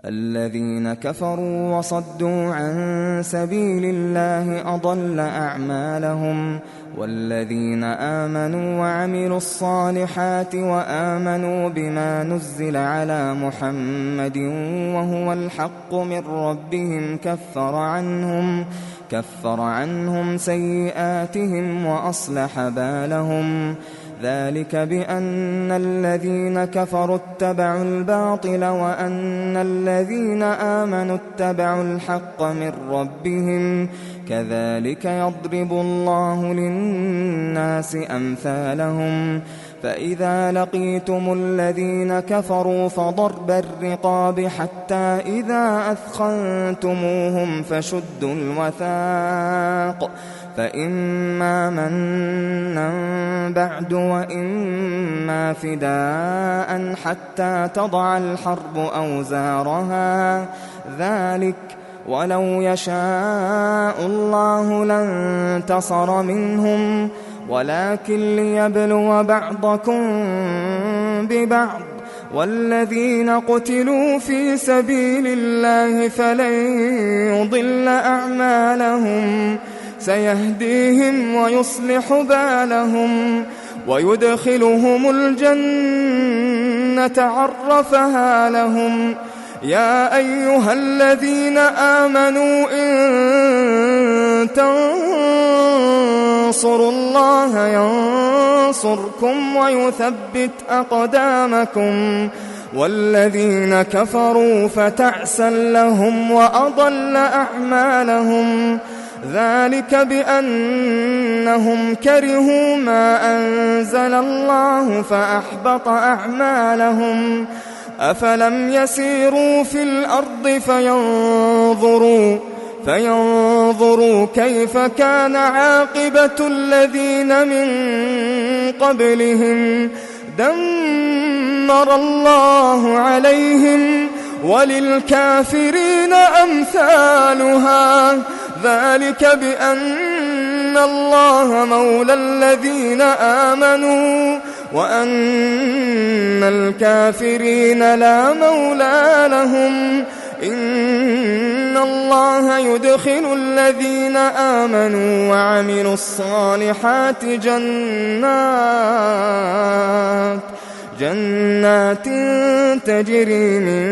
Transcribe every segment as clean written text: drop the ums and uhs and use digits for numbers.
الذين كفروا وصدوا عن سبيل الله أضل أعمالهم. والذين آمنوا وعملوا الصالحات وآمنوا بما نزل على محمد وهو الحق من ربهم كفر عنهم سيئاتهم وأصلح بالهم. ذلك بأن الذين كفروا اتبعوا الباطل وأن الذين آمنوا اتبعوا الحق من ربهم. كذلك يضرب الله للناس أمثالهم. فإذا لقيتم الذين كفروا فضرب الرقاب حتى إذا أثخنتموهم فشدوا الوثاق فإما منا بعد وإما فداء حتى تضع الحرب أوزارها. ذلك ولو يشاء الله لانتصر منهم ولكن ليبلو بعضكم ببعض. والذين قتلوا في سبيل الله فلن يضل أعمالهم سيهديهم ويصلح بالهم ويدخلهم الجنة عرفها لهم. يا أيها الذين آمنوا إن تنصروا الله ينصركم ويثبت أقدامكم. والذين كفروا فتعسا لهم وأضل أعمالهم. ذلك بأنهم كرهوا ما أنزل الله فأحبط أعمالهم. أفلم يسيروا في الأرض فينظروا كيف كان عاقبة الذين من قبلهم دمر الله عليهم وللكافرين أمثالها. ذلك بأن الله مولى الذين آمنوا وأن الكافرين لا مولى لهم. إن الله يدخل الذين آمنوا وعملوا الصالحات جنات تجري من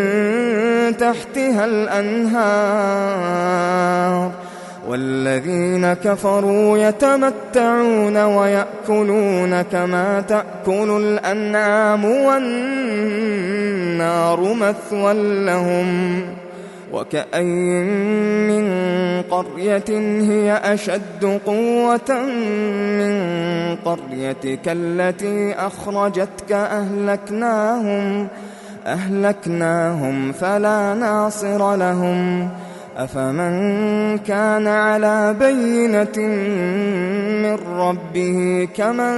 تحتها الأنهار. والذين كفروا يتمتعون ويأكلون كما تأكل الأنعام والنار مثوى لهم. وكأين من قرية هي أشد قوة من قريتك التي أخرجتك أهلكناهم فلا ناصر لهم. أفمن كان على بينة من ربه كمن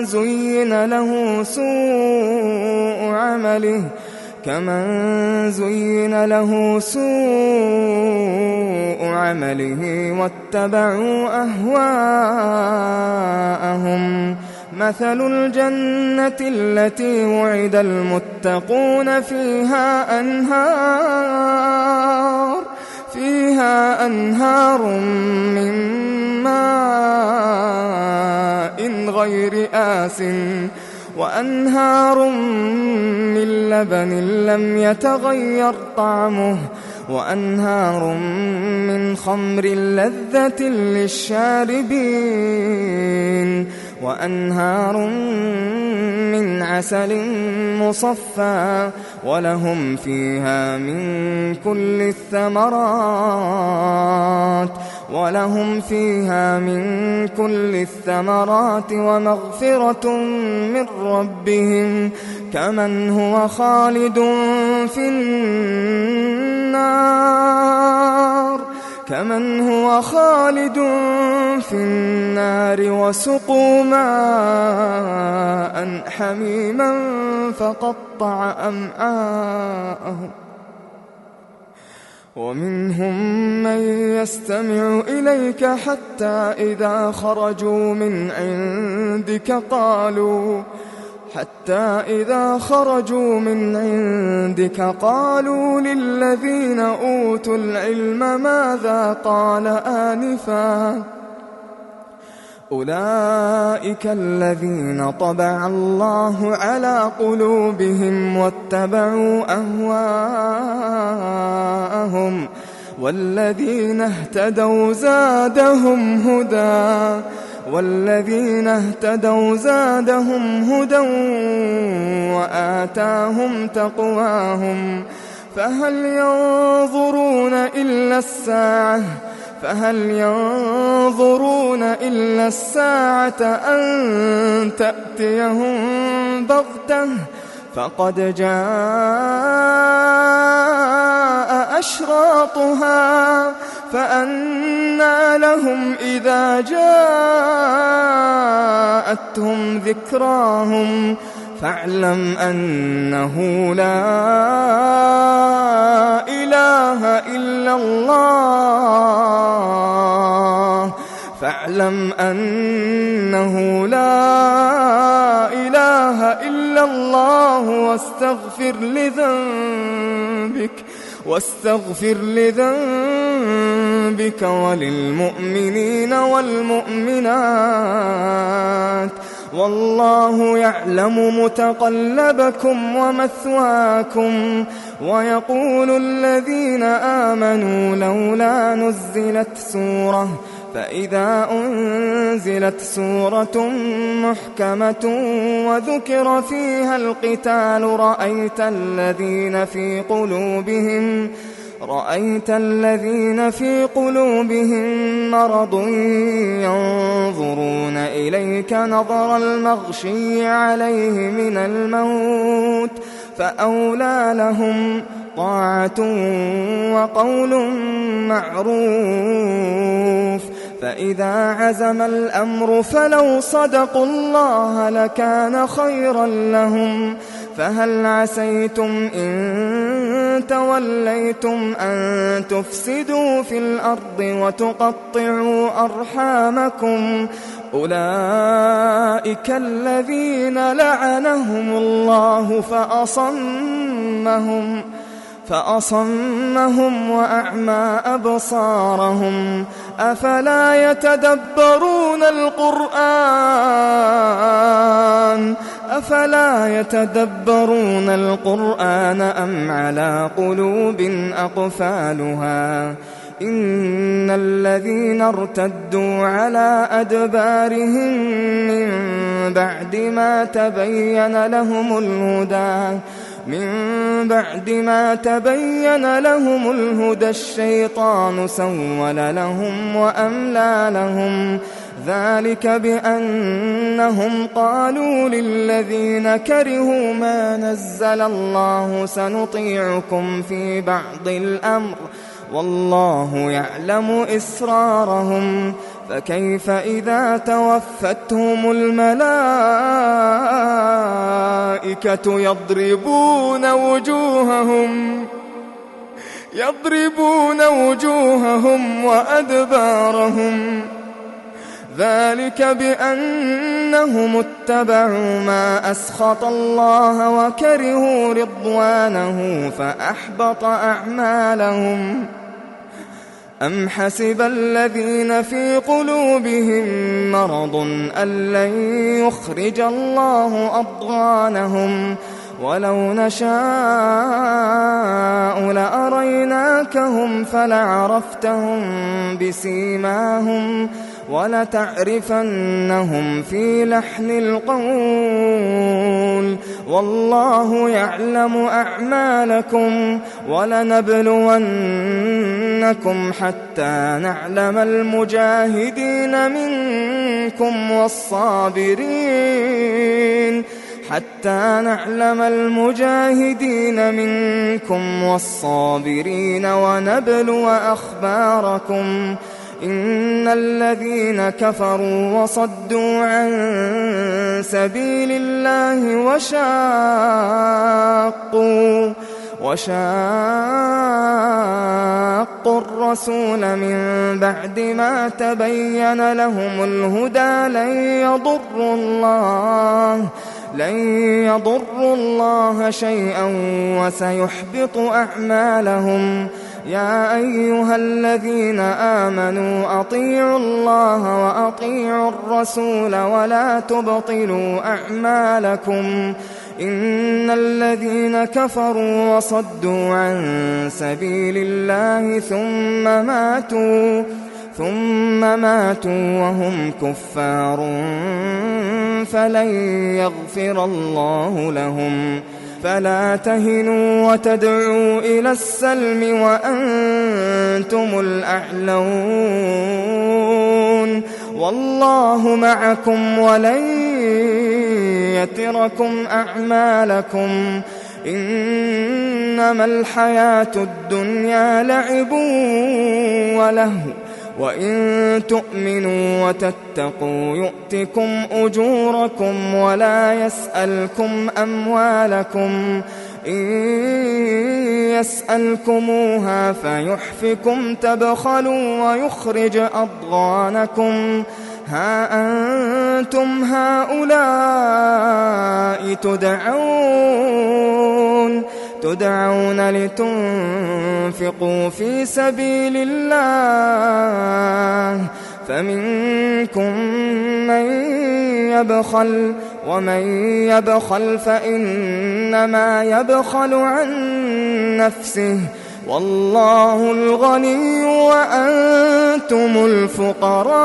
زين له سوء عمله واتبعوا أهواءهم. مثل الجنة التي وعد المتقون فيها أنهار من ماء غير آسٍ وأنهار من لبن لم يتغير طعمه وأنهار من خمر لذة للشاربين وأنهار من عسل مصفى ولهم فيها من كل الثمرات ومغفرة من ربهم كمن هو خالد في النار وسقوا ماء حميما فقطع أمعاءهم. ومنهم من يستمع إليك حتى إذا خرجوا من عندك حتى إذا خرجوا من عندك قالوا للذين أوتوا العلم ماذا قال آنفا أولئك الذين طبع الله على قلوبهم واتبعوا أهواءهم والذين اهتدوا زادهم هدى وآتاهم تقواهم فهل ينظرون إلا الساعة أن تأتيهم بغتة فقد جاء أشراطها فأنى لهم إذا جاءتهم ذكراهم فاعلم أنه لا إله إلا الله واستغفر لذنبك وللمؤمنين والمؤمنات والله يعلم متقلبكم ومثواكم ويقول الذين آمنوا لولا نزلت سورة فإذا أنزلت سورة محكمة وذكر فيها القتال رأيت الذين في قلوبهم مرض ينظرون إليك نظر المغشي عليه من الموت فأولى لهم طاعة وقول معروف فإذا عزم الأمر فلو صدقوا الله لكان خيرا لهم فهل عسيتم إن توليتم أن تفسدوا في الأرض وتقطعوا أرحامكم أولئك الذين لعنهم الله فأصمهم وأعمى أبصارهم أفلا يتدبرون القرآن أم على قلوب أقفالها إن الذين ارتدوا على أدبارهم من بعد ما تبين لهم الهدى الشيطان سول لهم وأملى لهم ذلك بأنهم قالوا للذين كرهوا ما نزل الله سنطيعكم في بعض الأمر والله يعلم إسرارهم فكيف إذا توفتهم الملائكة يضربون وجوههم وأدبارهم ذلك بأنهم اتبعوا ما أسخط الله وكرهوا رضوانه فأحبط أعمالهم أم حسب الذين في قلوبهم مرض أن لن يخرج الله أضغانهم ولو نشاء لأريناكهم فلعرفتهم بسيماهم ولتعرفنهم في لحن القول والله يعلم أعمالكم ولنبلونكم حتى نعلم المجاهدين منكم والصابرين ونبلو أخباركم إن الذين كفروا وصدوا عن سبيل الله وشاقوا الرسول من بعد ما تبين لهم الهدى لن يضروا الله شيئا وسيحبط أعمالهم. يا أيها الذين آمنوا أطيعوا الله وأطيعوا الرسول ولا تبطلوا أعمالكم. إن الذين كفروا وصدوا عن سبيل الله ثم ماتوا وهم كفار فلن يغفر الله لهم. فلا تهنوا وتدعوا إلى السلم وأنتم الأعلون والله معكم ولن يتركم أعمالكم. إنما الحياة الدنيا لعب ولهو وإن تؤمنوا وتتقوا يؤتكم أجوركم ولا يسألكم أموالكم. إن يسألكموها فيحفكم تبخلوا ويخرج أضغانكم. ها أنتم هؤلاء تدعون لتنفقوا في سبيل الله فمنكم من يبخل ومن يبخل فإنما يبخل عن نفسه والله الغني وأنتم الفقراء.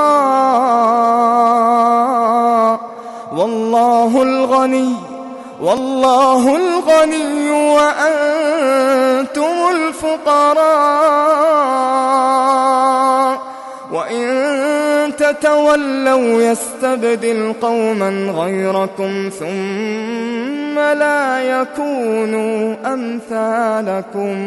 والله الغني وأنتم الفقراء. وإن تتولوا يستبدل قوما غيركم ثم لا يكونوا أمثالكم.